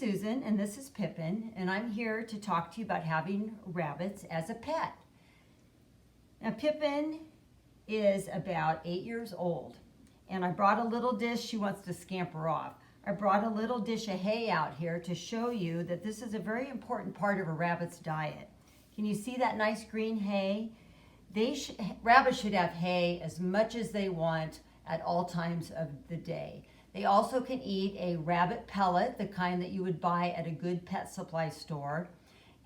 Susan, and this is Pippin, and I'm here to talk to you about having rabbits as a pet. Now, Pippin is about 8 years old, and I brought a little dish. She wants to scamper off. I brought a little dish of hay out here to show you that this is a very important part of a rabbit's diet. Can you see that nice green hay? Rabbits should have hay as much as they want at all times of the day. They also can eat a rabbit pellet, the kind that you would buy at a good pet supply store,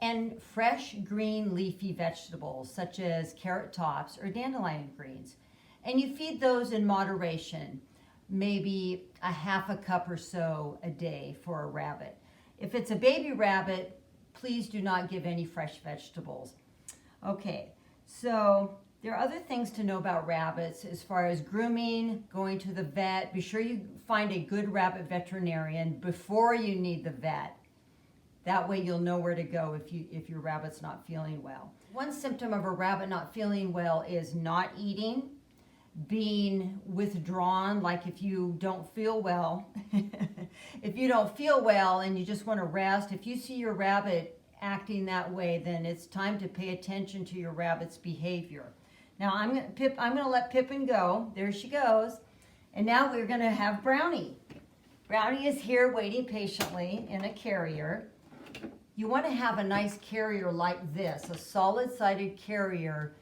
and fresh green leafy vegetables such as carrot tops or dandelion greens. And you feed those in moderation, maybe a half a cup or so a day for a rabbit. If it's a baby rabbit, please do not give any fresh vegetables. Okay, so there are other things to know about rabbits as far as grooming, going to the vet. Be sure you find a good rabbit veterinarian before you need the vet. That way you'll know where to go if your rabbit's not feeling well. One symptom of a rabbit not feeling well is not eating, being withdrawn, like if you don't feel well. If you don't feel well and you just want to rest, if you see your rabbit acting that way, then it's time to pay attention to your rabbit's behavior. Now I'm going to let Pippin go. There she goes. And now we're going to have Brownie. Brownie is here waiting patiently in a carrier. You want to have a nice carrier like this, a solid-sided carrier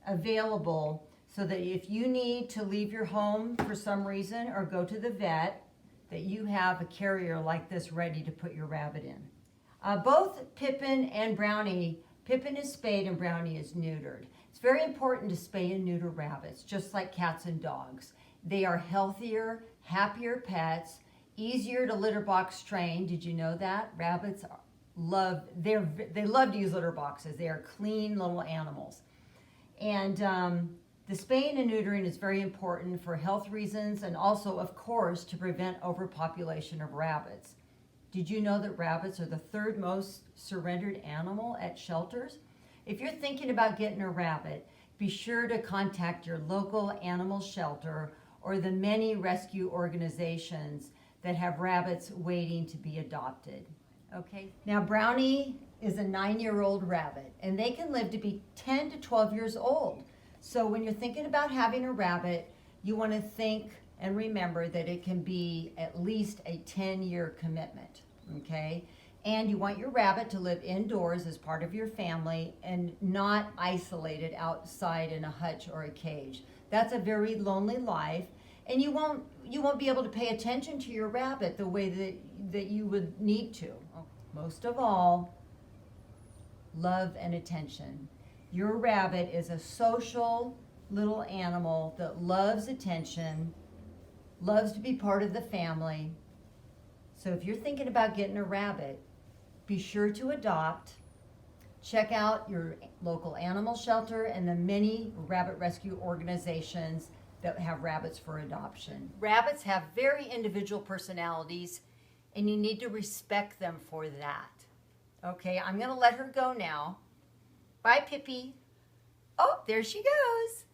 available so that if you need to leave your home for some reason or go to the vet, that you have a carrier like this ready to put your rabbit in. Both Pippin and Brownie, Pippin is spayed and Brownie is neutered. It's very important to spay and neuter rabbits, just like cats and dogs. They are healthier, happier pets, easier to litter box train. Did you know that? Rabbits they love to use litter boxes. They are clean little animals. And the spaying and neutering is very important for health reasons and also, of course, to prevent overpopulation of rabbits. Did you know that rabbits are the third most surrendered animal at shelters? If you're thinking about getting a rabbit, be sure to contact your local animal shelter or the many rescue organizations that have rabbits waiting to be adopted. Okay, now Brownie is a 9-year-old rabbit, and they can live to be 10 to 12 years old. So when you're thinking about having a rabbit, you want to think and remember that it can be at least a 10-year commitment, okay? And you want your rabbit to live indoors as part of your family and not isolated outside in a hutch or a cage. That's a very lonely life, and you won't be able to pay attention to your rabbit the way that you would need to. Most of all, love and attention. Your rabbit is a social little animal that loves attention, loves to be part of the family. So if you're thinking about getting a rabbit, be sure to adopt. Check out your local animal shelter and the many rabbit rescue organizations that have rabbits for adoption. Rabbits have very individual personalities, and you need to respect them for that. Okay, I'm going to let her go now. Bye, Pippi. Oh, there she goes.